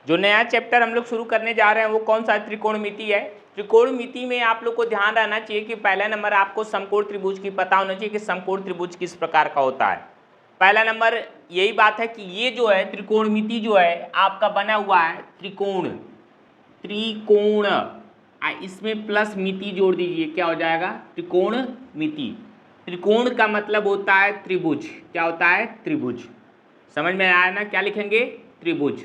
जो नया चैप्टर हम लोग शुरू करने जा रहे हैं वो कौन सा त्रिकोणमिति है। त्रिकोणमिति में आप लोग को ध्यान रहना चाहिए कि पहला नंबर आपको समकोण त्रिभुज की पता होना चाहिए कि समकोण त्रिभुज किस प्रकार का होता है। पहला नंबर यही बात है कि ये जो है त्रिकोणमिति जो है आपका बना हुआ है त्रिकोण, इसमें प्लस मिति जोड़ दीजिए, क्या हो जाएगा त्रिकोणमिति। त्रिकोण का मतलब होता है त्रिभुज, क्या होता है त्रिभुज, समझ में आया ना, क्या लिखेंगे त्रिभुज,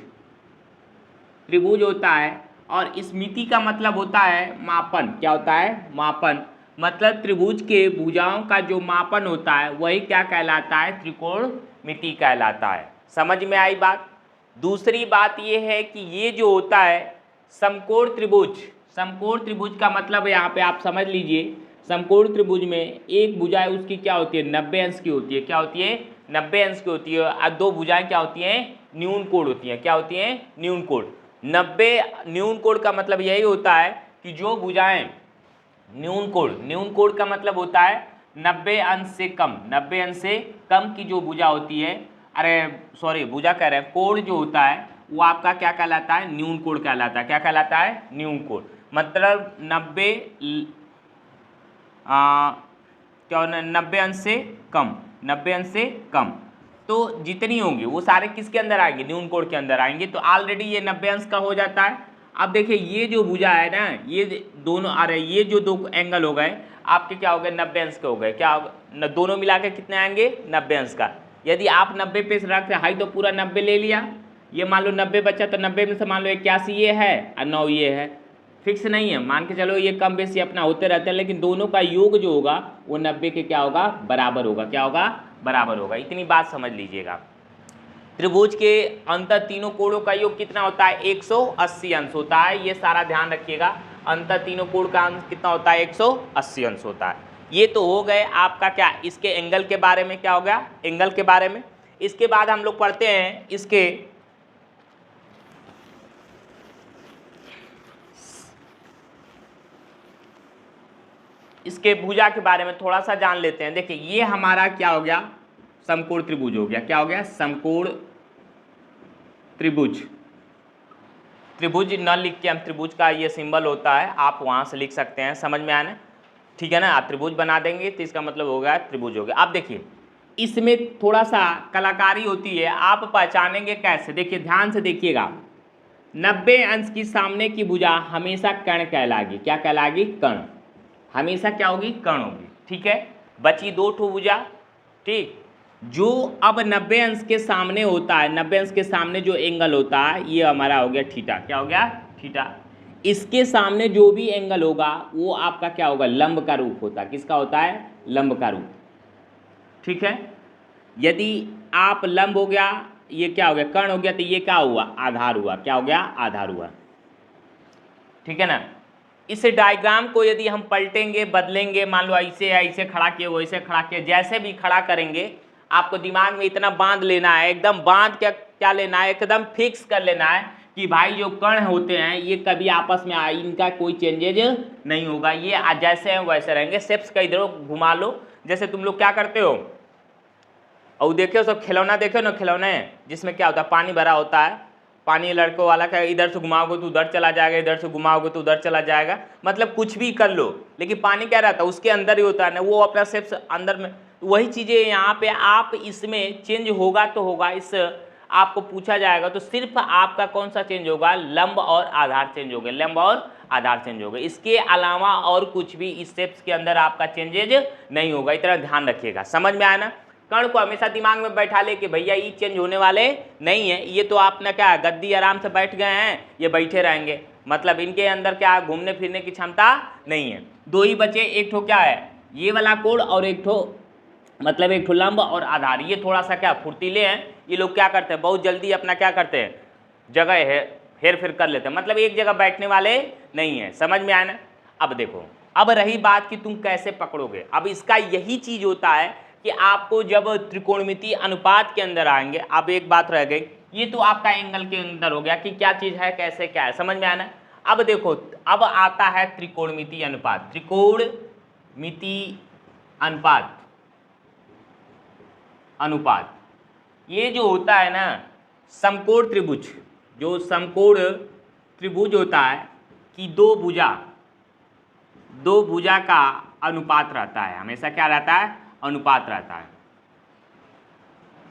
त्रिभुज होता है। और इस मिति का मतलब होता है मापन, क्या होता है मापन, मतलब त्रिभुज के भुजाओं का जो मापन होता है वही क्या कहलाता है त्रिकोणमिति कहलाता है। समझ में आई बात। दूसरी बात ये है कि ये जो होता है समकोण त्रिभुज, समकोण त्रिभुज का मतलब यहाँ पे आप समझ लीजिए, समकोण त्रिभुज में एक भुजा उसकी क्या होती है 90 अंश की होती है, क्या होती है 90 अंश की होती है, और दो भुजाएं क्या होती हैं न्यून कोण होती हैं, क्या होती हैं न्यून कोण। 90 न्यून कोण का मतलब यही होता है कि जो भुजाएं न्यून कोण का मतलब होता है 90 अंश से कम, 90 अंश से कम की जो भुजा होती है, अरे सॉरी भुजा कह रहे हैं, कोण जो होता है वो आपका क्या कहलाता है न्यून कोण कहलाता है, क्या कहलाता है न्यून कोण। मतलब 90 अंश से कम, 90 अंश से कम, तो जितनी होंगी वो सारे किसके अंदर आएंगे न्यून कोण के अंदर आएंगे। तो ऑलरेडी ये 90 अंश का हो जाता है। अब देखिए ये जो भुजा है ना, ये दोनों अरे ये जो दो एंगल हो गए आपके क्या हो गए 90 अंश के हो गए, क्या दोनों मिला के कितने आएंगे 90 अंश का। यदि आप 90 पे रखते हाई तो पूरा 90 ले लिया, ये मान लो 90 बचा तो 90 में से मान लो 81 ये है और 9 ये है, फिक्स नहीं है, मान के चलो ये कम बेसी अपना होते रहते हैं, लेकिन दोनों का योग जो होगा वो 90 के क्या होगा बराबर होगा, क्या होगा बराबर होगा। इतनी बात समझ लीजिएगा। त्रिभुज के अंतर तीनों कोणों का योग कितना होता है 180 अंश होता है, ये सारा ध्यान रखिएगा। अंतर तीनों कोण का अंश कितना होता है 180 अंश होता है। ये तो हो गए आपका क्या इसके एंगल के बारे में, क्या हो गया एंगल के बारे में। इसके बाद हम लोग पढ़ते हैं इसके भुजा के बारे में थोड़ा सा जान लेते हैं। देखिए ये हमारा क्या हो गया समकोण त्रिभुज हो गया, क्या हो गया समकोण त्रिभुज। त्रिभुज न लिख के हम त्रिभुज का ये सिंबल होता है आप वहां से लिख सकते हैं, समझ में आया ना, ठीक है ना। आप त्रिभुज बना देंगे तो इसका मतलब हो गया त्रिभुज हो गया। आप देखिए इसमें थोड़ा सा कलाकारी होती है, आप पहचानेंगे कैसे, देखिए ध्यान से देखिएगा। 90 अंश की सामने की भुजा हमेशा कर्ण कहलाएगी, क्या कहलाएगी कर्ण, हमेशा क्या होगी कर्ण होगी, ठीक है। बची दो ठो भुजा, ठीक, जो अब 90 अंश के सामने होता है, 90 अंश के सामने जो एंगल होता है ये हमारा हो गया थीटा, क्या हो गया थीटा। इसके सामने जो भी एंगल होगा वो आपका क्या होगा लंब का रूप होता है, किसका होता है लंब का रूप, ठीक है। यदि आप लंब हो गया ये क्या हो गया कर्ण हो गया, तो ये क्या हुआ आधार हुआ, क्या हो गया आधार हुआ, ठीक है ना। इस डायग्राम को यदि हम पलटेंगे बदलेंगे, मान लो ऐसे ऐसे खड़ा किए वैसे खड़ा किए, जैसे भी खड़ा करेंगे आपको दिमाग में इतना बांध लेना है, एकदम बांध क्या क्या लेना है, एकदम फिक्स कर लेना है कि भाई जो कर्ण होते हैं ये कभी आपस में इनका कोई चेंजेज नहीं होगा, ये जैसे हैं वैसे रहेंगे। शेप्स का इधर घुमा लो, जैसे तुम लोग क्या करते हो और देखो सब खिलौना देखो ना, खिलौने जिसमें क्या होता है पानी भरा होता है, पानी लड़कों वाला का इधर से घुमाओगे तो उधर चला जाएगा, इधर से घुमाओगे तो उधर चला जाएगा, मतलब कुछ भी कर लो, लेकिन पानी क्या रहता है उसके अंदर ही होता है ना, वो अपना शेप्स अंदर में। वही चीज़ें यहाँ पे आप इसमें चेंज होगा तो होगा, इस आपको पूछा जाएगा तो सिर्फ आपका कौन सा चेंज होगा लंब और आधार चेंज होगा, लंब और आधार चेंज होगा, इसके अलावा और कुछ भी इस शेप्स के अंदर आपका चेंजेज नहीं होगा। इतना ध्यान रखिएगा, समझ में आया ना। कर्ण को हमेशा दिमाग में बैठा ले कि भैया ये चेंज होने वाले नहीं है, ये तो आपने क्या गद्दी आराम से बैठ गए हैं ये बैठे रहेंगे, मतलब इनके अंदर क्या घूमने फिरने की क्षमता नहीं है। दो ही बचे, एक ठो क्या है ये वाला कोण और एक ठो मतलब एक ठो लंब और आधार, ये थोड़ा सा क्या फुर्तीले हैं, ये लोग क्या करते हैं बहुत जल्दी अपना क्या करते हैं जगह है हेर फेर कर लेते हैं, मतलब एक जगह बैठने वाले नहीं है, समझ में आया ना। अब देखो अब रही बात कि तुम कैसे पकड़ोगे, अब इसका यही चीज होता है कि आपको जब त्रिकोणमितीय अनुपात के अंदर आएंगे, अब एक बात रह गई, ये तो आपका एंगल के अंदर हो गया कि क्या चीज है कैसे क्या है, समझ में आना। अब देखो अब आता है त्रिकोणमितीय अनुपात, त्रिकोणमितीय अनुपात, अनुपात ये जो होता है ना समकोण त्रिभुज, जो समकोण त्रिभुज होता है कि दो भुजा का अनुपात रहता है, हमेशा क्या रहता है, अनुपात रहता है।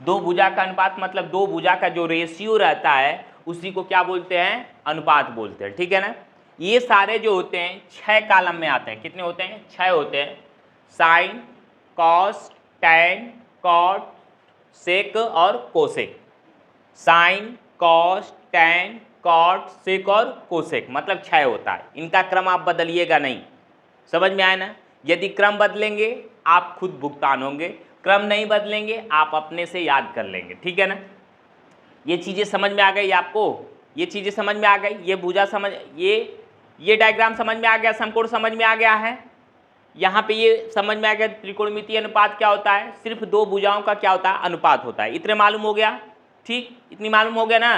दो भुजा का अनुपात मतलब दो भुजा का जो रेशियो रहता है उसी को क्या बोलते हैं, अनुपात बोलते हैं, ठीक है ना। ये सारे जो होते हैं 6 कॉलम में आते हैं, कितने होते हैं, 6 होते हैं, sine, cos, tan, cot, sec और cosec. Sine, cos, tan, cot, sec और कोसेक मतलब 6 होता है। इनका क्रम आप बदलिएगा नहीं, समझ में आया ना। यदि क्रम बदलेंगे आप खुद भुगतान होंगे, क्रम नहीं बदलेंगे आप अपने से याद कर लेंगे, ठीक है ना। ये चीज़ें समझ में आ गई आपको, ये चीज़ें समझ में आ गई, ये भुजा समझ, ये डायग्राम समझ में आ गया, समकोण समझ में आ गया है। यहाँ पे ये समझ में आ गया त्रिकोणमितीय अनुपात क्या होता है, सिर्फ दो भुजाओं का क्या होता है, अनुपात होता है। इतने मालूम हो गया, ठीक, इतनी मालूम हो गया ना।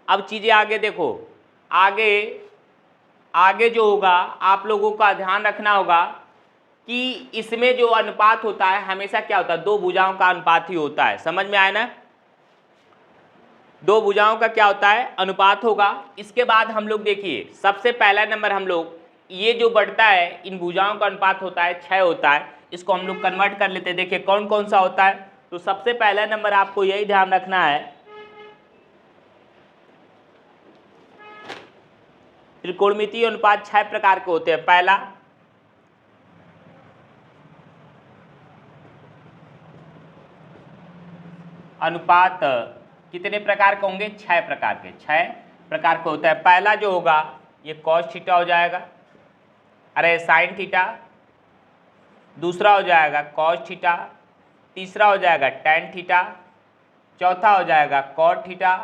अब चीज़ें आगे देखो, आगे जो होगा आप लोगों का ध्यान रखना होगा कि इसमें जो अनुपात होता है हमेशा क्या होता है, दो भुजाओं का अनुपात ही होता है, समझ में आया ना। दो भुजाओं का क्या होता है, अनुपात होगा। इसके बाद हम लोग देखिए सबसे पहला नंबर हम लोग ये जो बढ़ता है इन भुजाओं का अनुपात होता है 6 होता है, इसको हम लोग कन्वर्ट कर लेते हैं। देखिए कौन कौन सा होता है, तो सबसे पहला नंबर आपको यही ध्यान रखना है, त्रिकोणमितीय अनुपात 6 प्रकार के होते हैं। पहला अनुपात कितने प्रकार के होंगे, 6 प्रकार के, 6 प्रकार के होता है। पहला जो होगा ये कॉस थीटा हो जाएगा, अरे साइन थीटा, दूसरा हो जाएगा कॉस थीटा, तीसरा हो जाएगा टैन थीटा, चौथा हो जाएगा कॉट थीटा,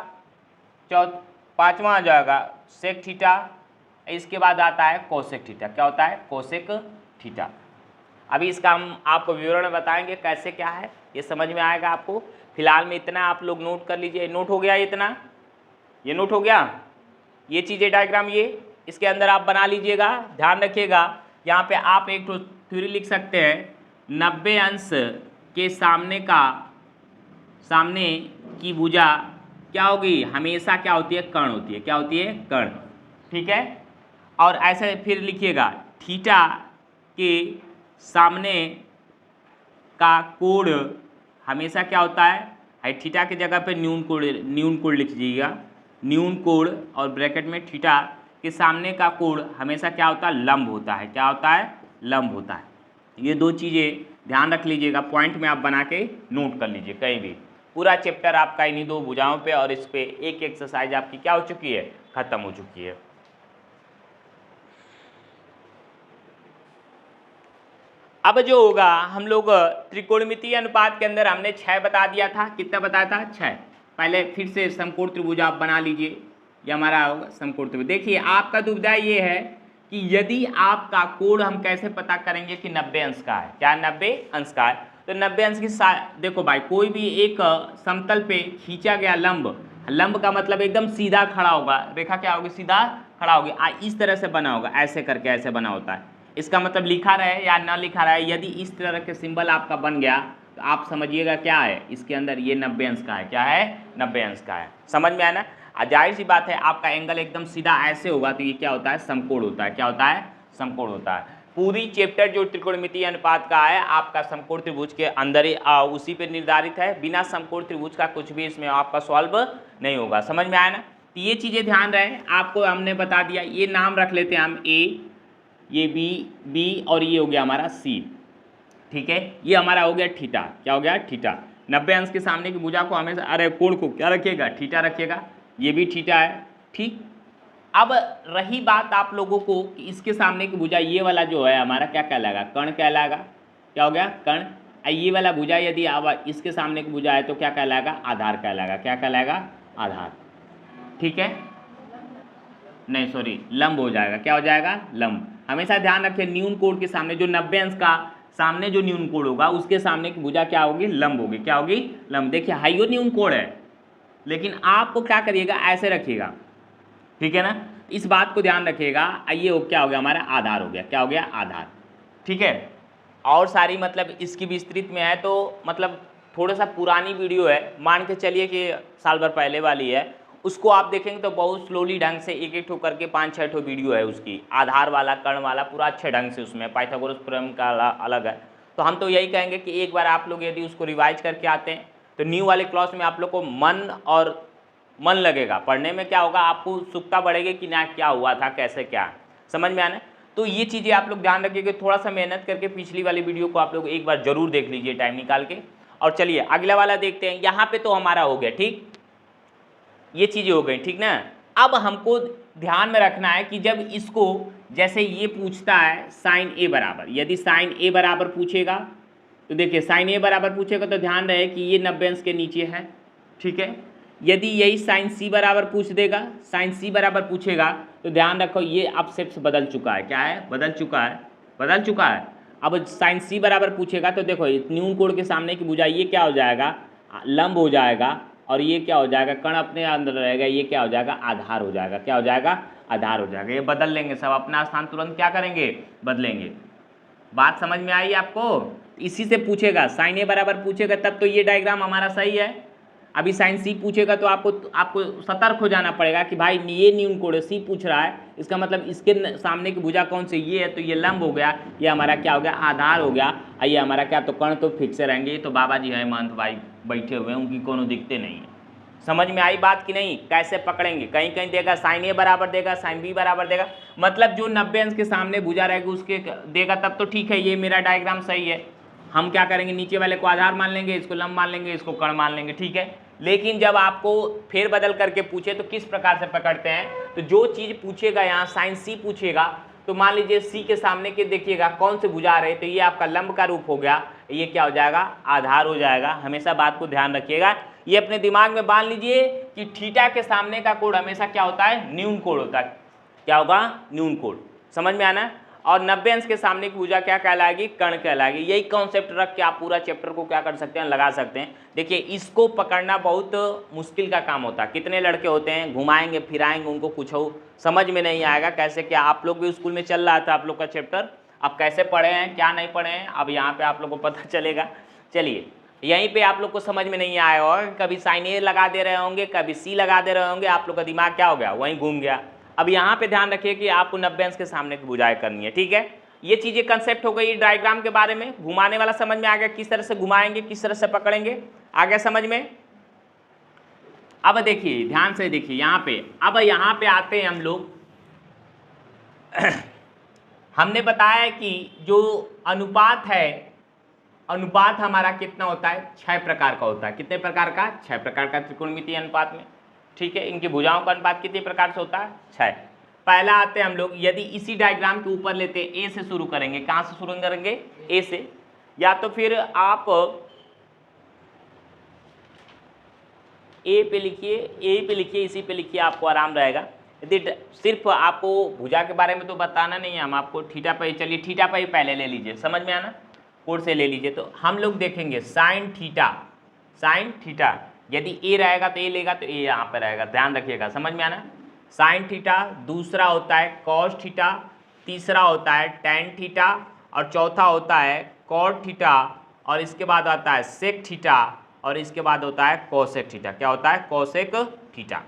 पांचवा हो जाएगा सेक थीटा, इसके बाद आता है कोसेक थीटा। क्या होता है, कोसेक थीटा। अभी इसका हम आपको विवरण बताएंगे कैसे क्या है, ये समझ में आएगा आपको। फिलहाल में इतना आप लोग नोट कर लीजिए, नोट हो गया इतना, ये नोट हो गया, ये चीज़ें डायग्राम ये इसके अंदर आप बना लीजिएगा। ध्यान रखिएगा यहाँ पे आप एक तो थ्योरी लिख सकते हैं, 90 अंश के सामने की भुजा क्या होगी, हमेशा क्या होती है, कर्ण होती है। क्या होती है, कर्ण, ठीक है। और ऐसे फिर लिखिएगा थीटा के सामने का कोण हमेशा क्या होता है, थीटा की जगह पे न्यून कोण लिख लीजिएगा, न्यून कोण, और ब्रैकेट में थीटा के सामने का कोण हमेशा क्या होता है, लंब होता है। क्या होता है, लंब होता है। ये दो चीज़ें ध्यान रख लीजिएगा, पॉइंट में आप बना के नोट कर लीजिए कहीं भी। पूरा चैप्टर आपका इन्हीं दो भुजाओं पे और इस पे एक एक्सरसाइज आपकी क्या हो चुकी है, खत्म हो चुकी है। अब जो होगा हम लोग त्रिकोणमितीय अनुपात के अंदर हमने 6 बता दिया था, कितना बताया था, 6। पहले फिर से समकोण त्रिभुज आप बना लीजिए, ये हमारा होगा समकोण त्रिभुज। देखिए आपका दुविधा ये है कि यदि आपका कोण हम कैसे पता करेंगे कि 90 अंश का है, क्या 90 अंश का है, तो 90 अंश की देखो भाई कोई भी एक समतल पे खींचा गया लंब का मतलब एकदम सीधा खड़ा होगा, रेखा क्या होगी, सीधा खड़ा होगी, इस तरह से बना होगा, ऐसे करके ऐसे बना होता है। इसका मतलब लिखा रहे या ना लिखा रहे, यदि इस तरह के सिंबल आपका बन गया तो आप समझिएगा क्या है, इसके अंदर ये 90 अंश का है। क्या है, 90 अंश का है। समझ में आया ना। जाहिर सी बात है आपका एंगल एकदम सीधा ऐसे होगा तो ये क्या होता है, समकोण होता है। क्या होता है, समकोण होता है। पूरी चैप्टर जो त्रिकोणमितीय अनुपात का है आपका समकोण त्रिभुज के अंदर ही उसी पे निर्धारित है। बिना समकोण त्रिभुज का कुछ भी इसमें आपका सॉल्व नहीं होगा। समझ में आया ना। तो ये चीज़ें ध्यान रहे, आपको हमने बता दिया। ये नाम रख लेते हैं हम ए, ये बी और ये हो गया हमारा सी, ठीक है। ये हमारा हो गया थीटा। क्या हो गया, थीटा। 90 अंश के सामने की भुजा को हमेशा, अरे कोण को क्या रखिएगा, थीटा रखिएगा। ये भी थीटा है, ठीक। अब रही बात आप लोगों को कि इसके सामने की भुजा ये वाला जो है हमारा क्या कहलाएगा, कर्ण कहलाएगा। क्या हो गया, कर्ण। ये वाला भुजा यदि अब इसके सामने की भुजा है तो क्या कहलाएगा, आधार कहलाएगा। क्या कहलाएगा, आधार, ठीक है। नहीं सॉरी, लंब हो जाएगा। क्या हो जाएगा, लंब। हमेशा ध्यान रखें न्यून कोण के सामने जो 90 अंश का सामने जो न्यून कोण होगा उसके सामने की भुजा क्या होगी, लंब होगी। क्या होगी, लंब। देखिए हाइयो न्यून कोण है लेकिन आपको क्या करिएगा, ऐसे रखिएगा, ठीक है ना। इस बात को ध्यान रखिएगा। ये क्या हो गया हमारा, आधार हो गया। क्या हो गया, आधार, ठीक है। और सारी मतलब इसकी विस्तृत में है तो मतलब थोड़ा सा पुरानी वीडियो है, मान के चलिए कि साल भर पहले वाली है, उसको आप देखेंगे तो बहुत स्लोली ढंग से एक एक ठो करके 5-6 ठो वीडियो है उसकी, आधार वाला, कर्ण वाला, पूरा अच्छे ढंग से उसमें पाइथागोरस थ्योरम का अलग है। तो हम तो यही कहेंगे कि एक बार आप लोग यदि उसको रिवाइज करके आते हैं तो न्यू वाले क्लास में आप लोग को मन लगेगा पढ़ने में, क्या होगा आपको उत्सुकता बढ़ेगी कि ना क्या हुआ था, कैसे क्या समझ में आना। तो ये चीज़ें आप लोग ध्यान रखिए कि थोड़ा सा मेहनत करके पिछली वाली वीडियो को आप लोग एक बार जरूर देख लीजिए टाइम निकाल के। और चलिए अगला वाला देखते हैं। यहाँ पे तो हमारा हो गया ठीक, ये चीज़ें हो गई ठीक ना। अब हमको ध्यान में रखना है कि जब इसको जैसे ये पूछता है साइन ए बराबर, यदि साइन ए बराबर पूछेगा तो देखिए साइन ए बराबर पूछेगा तो ध्यान रहे कि ये 90 अंश के नीचे है, ठीक है। यदि यही साइन सी बराबर पूछ देगा, साइन सी बराबर पूछेगा तो ध्यान रखो ये अब शेप्स बदल चुका है, क्या है, बदल चुका है। अब साइन सी बराबर पूछेगा तो देखो न्यून कोण के सामने की भुजा ये क्या हो जाएगा, लंब हो जाएगा, और ये क्या हो जाएगा, कर्ण अपने अंदर रहेगा, ये क्या हो जाएगा, आधार हो जाएगा, क्या हो जाएगा, आधार हो जाएगा। ये बदल लेंगे सब, अपना स्थान तुरंत क्या करेंगे, बदलेंगे। बात समझ में आई आपको? इसी से पूछेगा, साइन ए बराबर पूछेगा तब तो ये डायग्राम हमारा सही है। अभी साइन सी पूछेगा तो आपको सतर्क हो जाना पड़ेगा कि भाई ये न्यून कोण सी पूछ रहा है, इसका मतलब इसके सामने की भुजा कौन सी, ये है, तो ये लंब हो गया, ये हमारा क्या हो गया, आधार हो गया। ये हमारा क्या, तो कर्ण तो फिक्स रहेंगे। ये तो बाबा जी हैं महंत भाई बैठे हुए हैं, उनकी कोनो दिखते नहीं है। समझ में आई बात कि नहीं? कैसे पकड़ेंगे, कहीं कहीं देगा साइन ए बराबर देगा, साइन बी बराबर देगा, मतलब जो 90 अंश के सामने भुजा रहेगी उसके देगा तब तो ठीक है, ये मेरा डायग्राम सही है। हम क्या करेंगे, नीचे वाले को आधार मान लेंगे, इसको लंब मान लेंगे, इसको कर्ण मान लेंगे, ठीक है। लेकिन जब आपको फेर बदल करके पूछे तो किस प्रकार से पकड़ते हैं, तो जो चीज़ पूछेगा यहाँ साइन सी पूछेगा तो मान लीजिए सी के सामने के देखिएगा कौन से भुजा रहे, तो ये आपका लंब का रूप हो गया, ये क्या हो जाएगा, आधार हो जाएगा। हमेशा बात को ध्यान रखिएगा, ये अपने दिमाग में बांध लीजिए कि थीटा के सामने का कोण हमेशा क्या होता है, न्यून कोण होता है। क्या होगा, न्यून कोण। समझ में आना। और 90 अंश के सामने की भुजा क्या कहलाएगी, कर्ण कहलाएगी। यही कॉन्सेप्ट रख के आप पूरा चैप्टर को क्या कर सकते हैं, लगा सकते हैं। देखिए इसको पकड़ना बहुत मुश्किल का काम होता है। कितने लड़के होते हैं, घुमाएंगे फिराएंगे, उनको कुछ समझ में नहीं आएगा कैसे क्या। आप लोग भी स्कूल में चल रहा था आप लोग का चैप्टर, अब कैसे पढ़े हैं क्या नहीं पढ़े हैं, अब यहाँ पे आप लोग को पता चलेगा। चलिए यहीं पे आप लोग को समझ में नहीं आया होगा, कभी साइन ए लगा दे रहे होंगे, कभी सी लगा दे रहे होंगे, आप लोग का दिमाग क्या हो गया, वहीं घूम गया। अब यहाँ पे ध्यान रखिए कि आपको 90 अंश के सामने की भुजाएं करनी है, ठीक है। ये चीज़ें कंसेप्ट हो गई डायग्राम के बारे में। घुमाने वाला समझ में आ गया, किस तरह से घुमाएंगे, किस तरह से पकड़ेंगे, आ गया समझ में। अब देखिए ध्यान से देखिए यहाँ पे, अब यहाँ पे आते हैं हम लोग हमने बताया कि जो अनुपात है, अनुपात हमारा कितना होता है, 6 प्रकार का होता है। कितने प्रकार का, 6 प्रकार का त्रिकोणमितीय अनुपात में, ठीक है। इनकी भुजाओं का अनुपात कितने प्रकार से होता है, 6। पहला आते हैं हम लोग, यदि इसी डायग्राम के ऊपर लेते हैं, ए से शुरू करेंगे। कहाँ से शुरू करेंगे, ए से, या तो फिर आप ए पे लिखिए, इसी पे लिखिए, आपको आराम रहेगा। यदि सिर्फ आपको भुजा के बारे में तो बताना नहीं है, हम आपको थीटा पे, चलिए थीटा पे ही पहले ले लीजिए, समझ में आना, कोड से ले लीजिए। तो हम लोग देखेंगे साइन थीटा, यदि ए रहेगा तो ए लेगा, तो ए यहाँ पर रहेगा, ध्यान रखिएगा, समझ में आना। साइन थीटा, दूसरा होता है कॉस थीटा, तीसरा होता है टेन थीटा, और चौथा होता है कॉट थीटा, और इसके बाद आता है सेक थीटा, और इसके बाद होता है कोसेक थीटा। क्या होता है, कोसेक थीटा,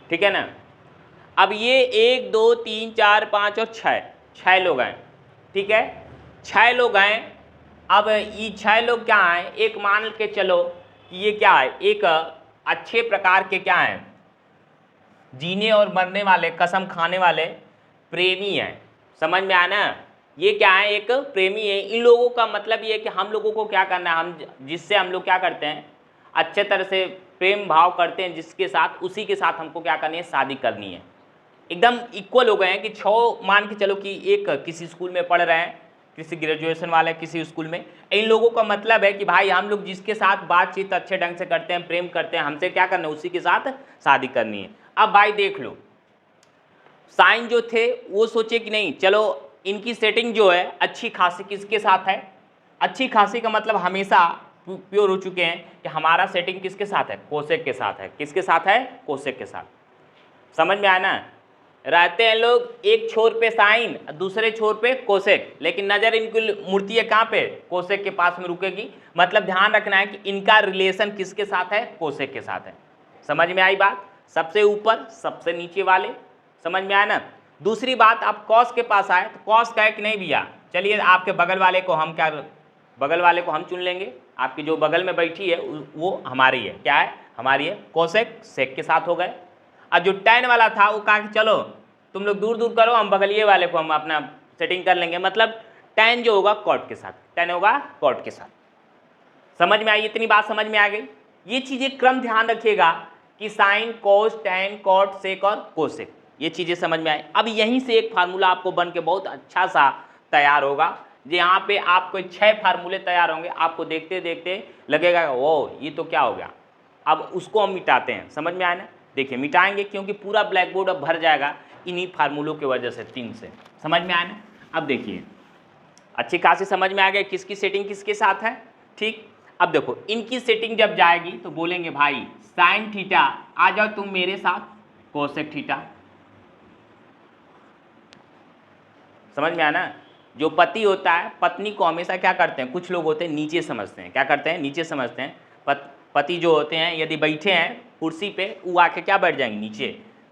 ठीक है ना। अब ये 1 2 3 4 5 और 6 लोग हैं, ठीक है, 6 लोग हैं। अब ये 6 लोग क्या हैं, एक मान के चलो कि ये क्या है, एक अच्छे प्रकार के क्या हैं, जीने और मरने वाले, कसम खाने वाले प्रेमी हैं। समझ में आना, ये क्या है, एक प्रेमी है। इन लोगों का मतलब ये है कि हम लोगों को क्या करना है, हम जिससे हम लोग क्या करते हैं, अच्छे तरह से प्रेम भाव करते हैं जिसके साथ, उसी के साथ हमको क्या करनी है, शादी करनी है। एकदम इक्वल हो गए हैं कि 6 मान के चलो कि एक किसी स्कूल में पढ़ रहे हैं, किसी ग्रेजुएशन वाले किसी स्कूल में। इन लोगों का मतलब है कि भाई हम लोग जिसके साथ बातचीत अच्छे ढंग से करते हैं, प्रेम करते हैं, हमसे क्या करना है, उसी के साथ शादी करनी है। अब भाई देख लो, साइन जो थे वो सोचे कि नहीं, चलो इनकी सेटिंग जो है अच्छी खासी किसके साथ है, अच्छी खासी का मतलब हमेशा प्योर हो चुके हैं कि हमारा सेटिंग किसके साथ है, कोसेक के साथ है। किसके साथ है, कोसेक के साथ। समझ में आया ना। रहते हैं लोग एक छोर पे साइन, दूसरे छोर पे कोसेक, लेकिन नजर इनकी मुड़ती है कहाँ पे, कोसेक के पास में रुकेगी। मतलब ध्यान रखना है कि इनका रिलेशन किसके साथ है, कोसेक के साथ है। समझ में आई बात, सबसे ऊपर सबसे नीचे वाले, समझ में आया ना। दूसरी बात, आप कॉस के पास आए तो कॉस का है कि नहीं भैया, चलिए आपके बगल वाले को हम क्या, बगल वाले को हम चुन लेंगे, आपकी जो बगल में बैठी है वो हमारी है, क्या है, हमारी है। कोसेक सेक के साथ हो गए। और जो टैन वाला था वो कहा कि चलो तुम लोग दूर दूर करो, हम बगलिए वाले को हम अपना सेटिंग कर लेंगे। मतलब टैन जो होगा कॉट के साथ, टैन होगा कॉट के साथ। समझ में आई, इतनी बात समझ में आ गई। ये चीजें क्रम ध्यान रखिएगा कि साइन, कोस, टैन, कॉट, सेक और कोसेक, ये चीजें समझ में आई। अब यहीं से एक फार्मूला आपको बन के बहुत अच्छा सा तैयार होगा। यहाँ पे आपको 6 फार्मूले तैयार होंगे, आपको देखते देखते लगेगा ओ ये तो क्या हो गया। अब उसको हम मिटाते हैं, समझ में आया ना। देखिए मिटाएंगे क्योंकि पूरा ब्लैक बोर्ड अब भर जाएगा इन्हीं फार्मूलों की वजह से, 3 से। समझ में आया ना। अब देखिए अच्छी खासी समझ में आ गया किसकी सेटिंग किसके साथ है, ठीक। अब देखो इनकी सेटिंग जब जाएगी तो बोलेंगे भाई साइन थीटा आ जाओ तुम मेरे साथ कोसेक थीटा। समझ में आया ना। जो पति होता है पत्नी को हमेशा क्या करते हैं, कुछ लोग होते हैं नीचे समझते हैं, क्या करते हैं, नीचे समझते हैं। पति जो होते हैं यदि बैठे हैं कुर्सी पे, वो आके क्या बैठ जाएंगे, नीचे।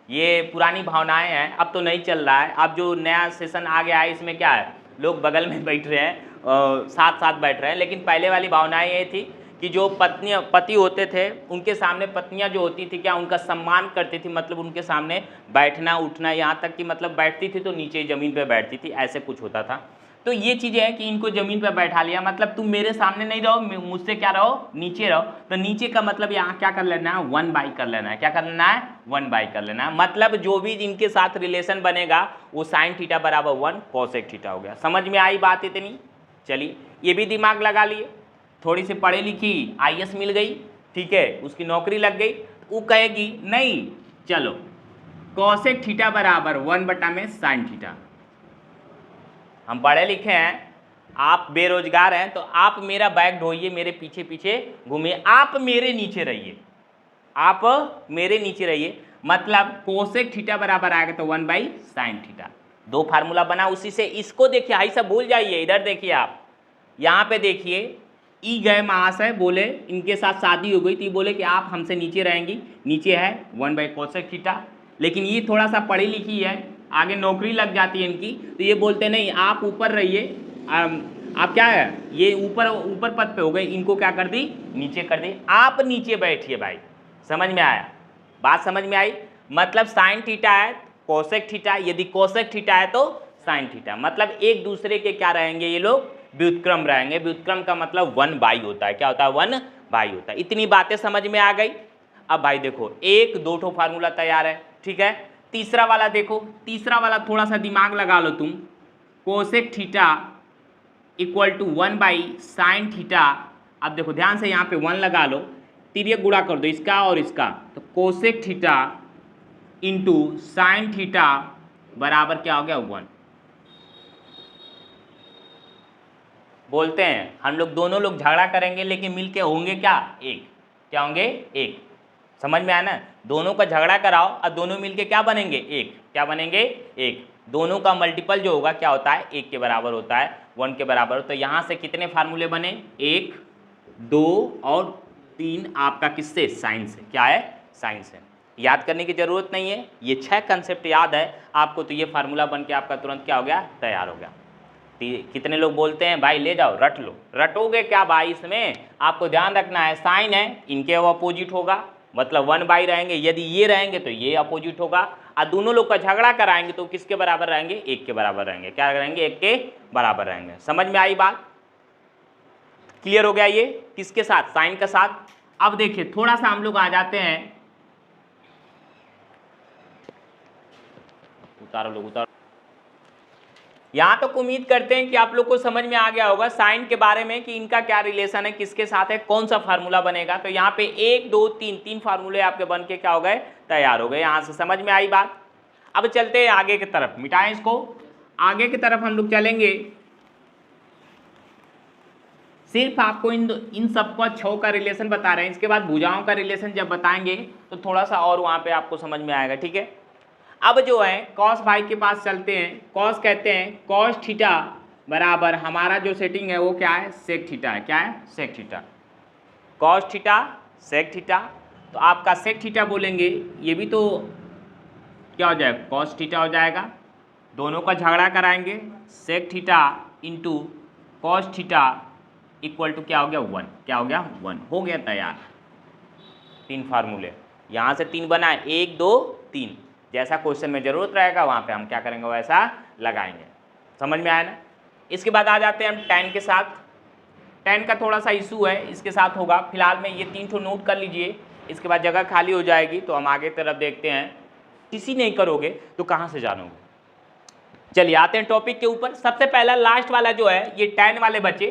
ये पुरानी भावनाएं हैं, अब तो नहीं चल रहा है। अब जो नया सेशन आ गया है इसमें क्या है, लोग बगल में बैठ रहे हैं, साथ साथ बैठ रहे हैं। लेकिन पहले वाली भावनाएं ये थी कि जो पति होते थे उनके सामने पत्नियां जो होती थी क्या, उनका सम्मान करती थी। मतलब उनके सामने बैठना उठना, यहाँ तक कि मतलब बैठती थी तो नीचे ज़मीन पे बैठती थी, ऐसे कुछ होता था। तो ये चीज़ें हैं कि इनको ज़मीन पे बैठा लिया, मतलब तुम मेरे सामने नहीं रहो, मुझसे क्या रहो, नीचे रहो। तो नीचे का मतलब यहाँ क्या कर लेना है, 1/, कर लेना है। क्या कर लेना है, 1/, कर लेना है। मतलब जो भी इनके साथ रिलेशन बनेगा वो साइन थीटा बराबर 1 कोसेक थीटा हो गया। समझ में आई बात इतनी। चलिए ये भी दिमाग लगा लिए, थोड़ी सी पढ़ी लिखी IAS मिल गई, ठीक है, उसकी नौकरी लग गई, वो कहेगी नहीं चलो कोसेक थीटा बराबर 1 में साइन थीटा। हम पढ़े लिखे हैं, आप बेरोजगार हैं, तो आप मेरा बैग ढोइए, मेरे पीछे पीछे घूमिए, आप मेरे नीचे रहिए, आप मेरे नीचे रहिए। मतलब कोसेक थीटा बराबर आएगा तो 1/sin थीटा। 2 फार्मूला बना उसी से। इसको देखिए, आई सब भूल जाइए, इधर देखिए आप, यहाँ पे देखिए ई गए महाशय, बोले इनके साथ शादी हो गई थी, बोले कि आप हमसे नीचे रहेंगी, नीचे है 1/कोसेक थीटा। लेकिन ये थोड़ा सा पढ़ी लिखी है, आगे नौकरी लग जाती है इनकी, तो ये बोलते नहीं आप ऊपर रहिए, आप क्या है, ये ऊपर पद पे हो गए, इनको क्या कर दी, नीचे कर दी, आप नीचे बैठिए भाई। समझ में आया बात, समझ में आई। मतलब साइन थीटा है कोसेक थीटा, यदि कोसेक थीटा है तो साइन थीटा। मतलब एक दूसरे के क्या रहेंगे ये लोग, व्युत्क्रम रहेंगे। व्युत्क्रम का मतलब 1/, होता है, क्या होता है, 1/, होता है। इतनी बातें समझ में आ गई। अब भाई देखो 1-2 ठो फार्मूला तैयार है, ठीक है। तीसरा वाला देखो, तीसरा वाला थोड़ा सा दिमाग लगा लो तुम, cosec theta equal to 1/sin theta. अब देखो ध्यान से यहाँ पे 1 लगा लो, तिर्यक गुणा कर दो इसका और इसका, तो cosec theta into sine theta बराबर क्या हो गया, 1। बोलते हैं हम लोग दोनों लोग झगड़ा करेंगे लेकिन मिलके होंगे क्या, एक। क्या होंगे, एक। समझ में आया ना। दोनों का झगड़ा कराओ और दोनों मिलके क्या बनेंगे, एक। क्या बनेंगे, एक। दोनों का मल्टीपल जो होगा क्या होता है, 1 के बराबर होता है, 1 के बराबर। तो यहाँ से कितने फार्मूले बने, 1, 2 और 3 आपका किससे, साइन से। क्या है, साइन से। याद करने की जरूरत नहीं है, ये 6 कंसेप्ट याद है आपको, तो ये फार्मूला बन के आपका तुरंत क्या हो गया, तैयार हो गया। कितने लोग बोलते हैं भाई ले जाओ रट लो, रटोगे क्या भाई, इसमें आपको ध्यान रखना है साइन है, इनके अपोजिट होगा, मतलब 1/, रहेंगे। यदि ये रहेंगे तो ये अपोजिट होगा, और दोनों लोग का झगड़ा कराएंगे तो किसके बराबर रहेंगे, 1 के बराबर रहेंगे। क्या रहेंगे, 1 के बराबर रहेंगे। समझ में आई बात, क्लियर हो गया ये किसके साथ, साइन के साथ। अब देखिए थोड़ा सा हम लोग आ जाते हैं, उतारो लोग उतारो। यहाँ तक उम्मीद करते हैं कि आप लोग को समझ में आ गया होगा साइन के बारे में कि इनका क्या रिलेशन है, किसके साथ है, कौन सा फार्मूला बनेगा। तो यहाँ पे 1, 2, 3 फार्मूले आपके बन के क्या हो गए, तैयार हो गए। यहाँ से समझ में आई बात। अब चलते हैं आगे की तरफ, मिटाएं इसको, आगे की तरफ हम लोग चलेंगे। सिर्फ आपको इन सबको 6 का रिलेशन बता रहे हैं, इसके बाद भुजाओं का रिलेशन जब बताएंगे तो थोड़ा सा और वहाँ पे आपको समझ में आएगा, ठीक है। अब जो है कॉस भाई के पास चलते हैं। कॉस कहते हैं कॉस थीटा बराबर हमारा जो सेटिंग है वो क्या है, सेक थीटा है। क्या है, sec theta. Cos theta sec theta, तो आपका सेक थीटा बोलेंगे, ये भी तो क्या हो जाएगा, कॉस थीटा हो जाएगा। दोनों का झगड़ा कराएंगे, sec theta into cos theta equal to क्या हो गया, 1। क्या हो गया, 1 हो गया तैयार। 3 फार्मूले यहाँ से 3 बनाए, 1 2 3, जैसा क्वेश्चन में जरूरत रहेगा वहाँ पे हम क्या करेंगे, वैसा लगाएंगे। समझ में आया ना। इसके बाद आ जाते हैं हम tan के साथ। tan का थोड़ा सा इशू है, इसके साथ होगा। फिलहाल में ये 3 ठो नोट कर लीजिए, इसके बाद जगह खाली हो जाएगी तो हम आगे तरफ देखते हैं। किसी नहीं करोगे तो कहाँ से जानोगे। चलिए आते हैं टॉपिक के ऊपर। सबसे पहला लास्ट वाला जो है ये tan वाले बचे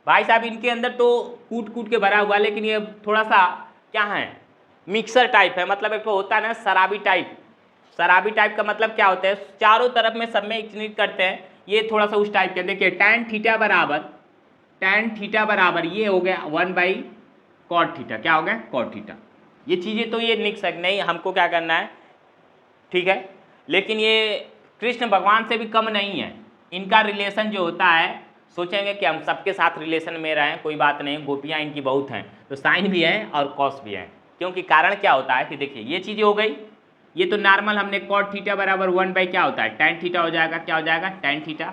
भाई साहब, इनके अंदर तो कूट कूट के भरा हुआ, लेकिन ये थोड़ा सा क्या है, मिक्सर टाइप है। मतलब एक तो होता है ना शराबी टाइप। शराबी टाइप का मतलब क्या होता है, चारों तरफ में सब में इग्निट करते हैं, ये थोड़ा सा उस टाइप के। देखिए tan थीटा बराबर ये हो गया 1/cot थीटा। क्या हो गया, cot थीटा। ये चीज़ें तो ये लिख सकते नहीं, हमको क्या करना है, ठीक है। लेकिन ये कृष्ण भगवान से भी कम नहीं है। इनका रिलेशन जो होता है, सोचेंगे कि हम सबके साथ रिलेशन में रहें, कोई बात नहीं, गोपियाँ इनकी बहुत हैं, तो साइन भी है और कॉस भी है। क्योंकि कारण क्या होता है कि देखिए ये चीज़ें हो गई, ये तो नॉर्मल हमने cot थीटा बराबर 1 क्या होता है, tan थीटा हो जाएगा। क्या हो जाएगा, tan थीटा,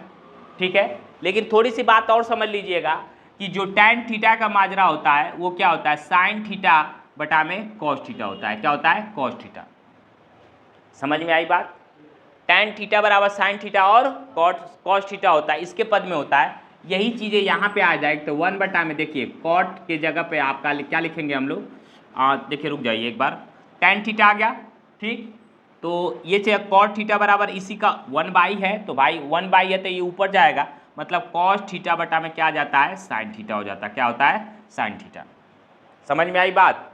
ठीक है। लेकिन थोड़ी सी बात और समझ लीजिएगा कि जो tan थीटा का माजरा होता है वो क्या होता है, साइन थीटा बटा में cos थीटा होता है। क्या होता है, cos थीटा। समझ में आई बात। tan थीटा बराबर साइन थीटा और cos थीटा होता है, इसके पद में होता है। यही चीज़ें यहाँ पे आ जाएगी तो 1 बटा में देखिए cot के जगह पे आपका क्या लिखेंगे हम लोग, देखिए रुक जाइए एक बार, tan थीटा आ गया, ठीक। तो ये चाहिए cot थीटा बराबर इसी का 1/, है तो भाई 1/, है तो ये ऊपर जाएगा, मतलब cos थीटा बटा में क्या आ जाता है, साइन थीटा हो जाता है। क्या होता है, साइन थीटा। समझ में आई बात।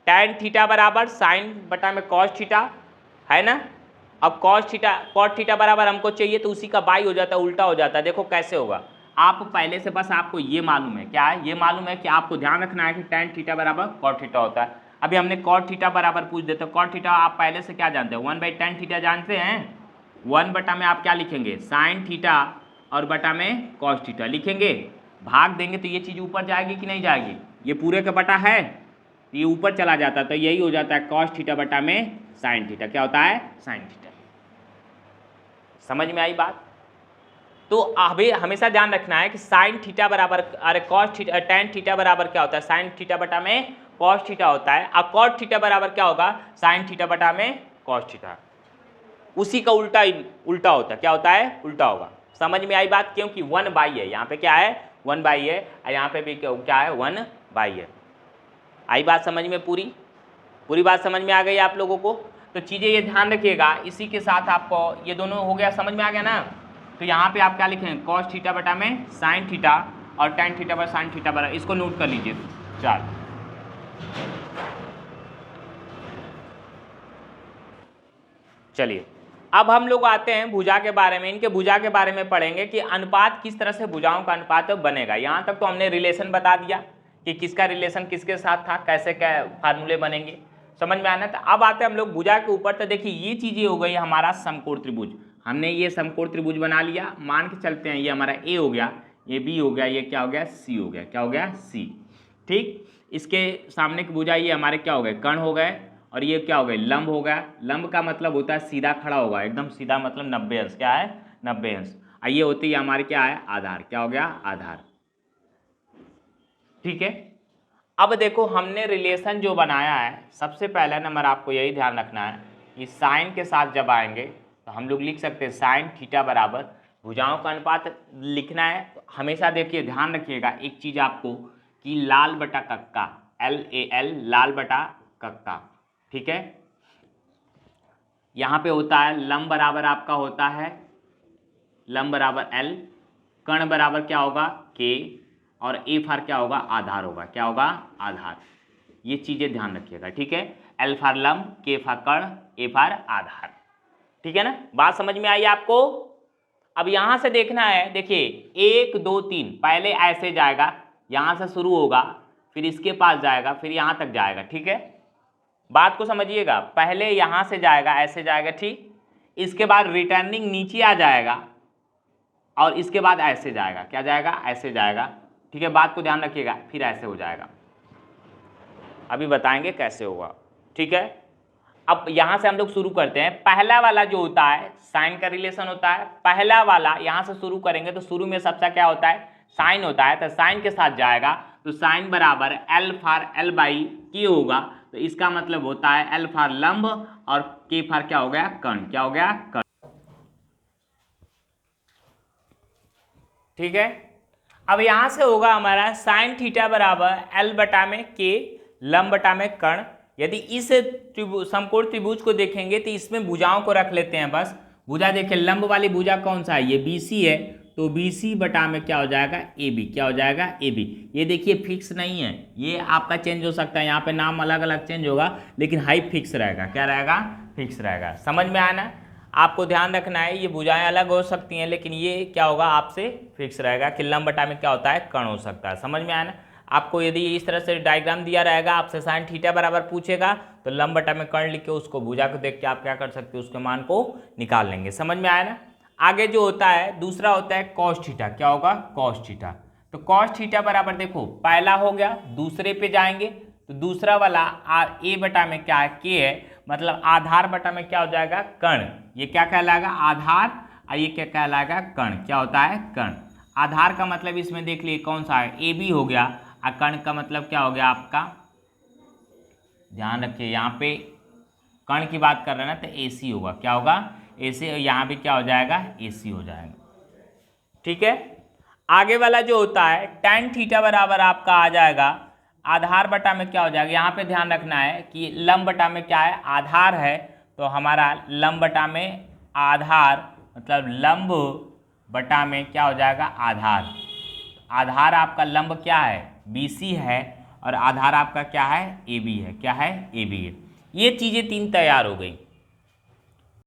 tan थीटा बराबर साइन बटा में cos थीटा है ना। अब cot थीटा बराबर हमको चाहिए तो उसी का बाई हो जाता है, उल्टा हो जाता है। देखो कैसे होगा, आप पहले से बस आपको ये मालूम है, क्या है, ये मालूम है कि आपको ध्यान रखना है कि tan थीटा बराबर cot थीटा होता है। अभी हमने cot थीटा बराबर पूछ देते, cot थीटा आप पहले से क्या जानते हैं, 1/tan थीटा जानते हैं। 1 बटा में आप क्या लिखेंगे, साइन थीटा, और बटा में cos थीटा लिखेंगे। भाग देंगे तो ये चीज़ ऊपर जाएगी कि नहीं जाएगी, ये पूरे का बटा है, ये ऊपर चला जाता है, तो यही हो जाता है cos थीटा बटा में साइन थीटा। क्या होता है, साइन थीटा। समझ में आई बात। तो अभी हमेशा ध्यान रखना है कि साइन थीटा बराबर, अरे cos थीटा, tan थीटा बराबर क्या होता है, साइन थीटा बटा में cos थीटा होता है। अब cot थीटा बराबर क्या होगा, साइन थीटा बटा में cos थीटा। उसी का उल्टा होता है। क्या होता है, उल्टा होगा। समझ में आई बात। क्योंकि 1/, है यहाँ पे, क्या है 1/, है, और यहाँ पे भी क्या है 1/, है। आई बात समझ में, पूरी बात समझ में आ गई आप लोगों को। तो चीज़ें ये ध्यान रखिएगा। इसी के साथ आपको ये दोनों हो गया, समझ में आ गया ना। तो यहाँ पे आप क्या लिखेंगे, cos थीटा बटा में साइन थीटा, और tan थीटा बटा साइन थीटा बराबर, इसको नोट कर लीजिए। चल चलिए अब हम लोग आते हैं भुजा के बारे में। इनके भुजा के बारे में पढ़ेंगे कि अनुपात किस तरह से भुजाओं का अनुपात बनेगा। यहाँ तक तो हमने रिलेशन बता दिया कि किसका रिलेशन किसके साथ था, कैसे क्या फार्मूले बनेंगे, समझ में आना। तो अब आते हैं हम लोग भुजा के ऊपर। तो देखिए ये चीज़ें हो गई हमारा समकोण त्रिभुज। हमने ये समकोण त्रिभुज बना लिया, मान के चलते हैं ये हमारा ए हो गया, ये बी हो गया, ये क्या हो गया, सी हो गया। क्या हो गया, सी, ठीक। इसके सामने की भुजा ये हमारे क्या हो गए, कर्ण हो गए, और ये क्या हो गए, लंब हो गया। लंब का मतलब होता है सीधा खड़ा होगा, एकदम सीधा, मतलब 90 अंश। क्या है, 90 अंश। और ये होती है हमारे क्या है, आधार। क्या हो गया, आधार, ठीक है। अब देखो हमने रिलेशन जो बनाया है, सबसे पहला नंबर आपको यही ध्यान रखना है कि साइन के साथ जब आएंगे तो हम लोग लिख सकते हैं साइन थीटा बराबर भुजाओं का अनुपात लिखना है। तो हमेशा देखिए ध्यान रखिएगा एक चीज़ आपको, कि लाल बटा कक्का, LAL, लाल बटा कक्का, ठीक है। यहाँ पे होता है लंब बराबर आपका होता है, लंब बराबर L, कर्ण बराबर क्या होगा, K, और ए फार क्या होगा, आधार होगा। क्या होगा, आधार। ये चीज़ें ध्यान रखिएगा, ठीक है। L फार लंब, K फार कर्ण, A फार आधार, ठीक है ना। बात समझ में आई आपको। अब यहाँ से देखना है, देखिए 1 2 3, पहले ऐसे जाएगा, यहाँ से शुरू होगा, फिर इसके पास जाएगा, फिर यहाँ तक जाएगा, ठीक है। बात को समझिएगा, पहले यहाँ से जाएगा, ऐसे जाएगा, ठीक, इसके बाद रिटर्निंग नीचे आ जाएगा और इसके बाद ऐसे जाएगा, क्या जाएगा, ऐसे जाएगा। ठीक है, बात को ध्यान रखिएगा, फिर ऐसे हो जाएगा, अभी बताएंगे कैसे होगा। ठीक है, अब यहां से हम लोग शुरू करते हैं। पहला वाला जो होता है साइन का रिलेशन होता है, पहला वाला यहां से शुरू करेंगे तो शुरू में सबसे क्या होता है, साइन होता है, तो साइन के साथ जाएगा तो साइन बराबर एल फॉर एल बाई के होगा, तो इसका मतलब होता है एल फॉर लंब और के फॉर क्या हो गया, कर्ण, क्या हो गया, कर्ण। ठीक है, अब यहां से होगा हमारा साइन थीटा बराबर एल बटा में के लंब बटा में कर्ण। यदि इस समकोण त्रिभुज को देखेंगे तो इसमें भुजाओं को रख लेते हैं बस। भुजा देखिए, लंब वाली भुजा कौन सा है, ये BC है, तो BC बटा में क्या हो जाएगा, AB, क्या हो जाएगा, AB। ये देखिए फिक्स नहीं है, ये आपका चेंज हो सकता है, यहाँ पे नाम अलग अलग चेंज होगा, लेकिन हाइट फिक्स रहेगा, क्या रहेगा, फिक्स रहेगा। समझ में आना, आपको ध्यान रखना है, ये भुजाएं अलग हो सकती हैं लेकिन ये क्या होगा आपसे फिक्स रहेगा कि लंब बटा में क्या होता है, कर्ण हो सकता है। समझ में आना, आपको यदि इस तरह से डायग्राम दिया रहेगा, आपसे साइन थीटा बराबर पूछेगा तो लंब बटा में कर्ण लिख के उसको भुजा को देख के आप क्या कर सकते हो, उसके मान को निकाल लेंगे। समझ में आया ना। आगे जो होता है दूसरा होता है कॉस थीटा, क्या होगा, कॉस थीटा। तो कॉस थीटा बराबर देखो पहला हो गया, दूसरे पे जाएंगे तो दूसरा वाला ए बटा में क्या है, के है, मतलब आधार बटा में क्या हो जाएगा, कर्ण। ये क्या कहलाएगा, आधार, और ये क्या कहलाएगा, कर्ण। क्या होता है, कर्ण। आधार का मतलब इसमें देख लिए कौन सा है, AB हो गया, और कर्ण का मतलब क्या हो गया आपका, ध्यान रखिए यहाँ पे कर्ण की बात कर रहे हैं ना, तो AC होगा, क्या होगा, AC। यहाँ भी क्या हो जाएगा, AC हो जाएगा। ठीक है, आगे वाला जो होता है tan थीटा बराबर आपका आ जाएगा आधार बटा में क्या हो जाएगा, यहाँ पे ध्यान रखना है कि लंब बटा में क्या है, आधार है, तो हमारा लंब बटा में आधार, मतलब लंब बटा में क्या हो जाएगा, आधार। आधार आपका लंब क्या है, BC है, और आधार आपका क्या है, AB है, क्या है, AB है। ये चीज़ें तीन तैयार हो गई।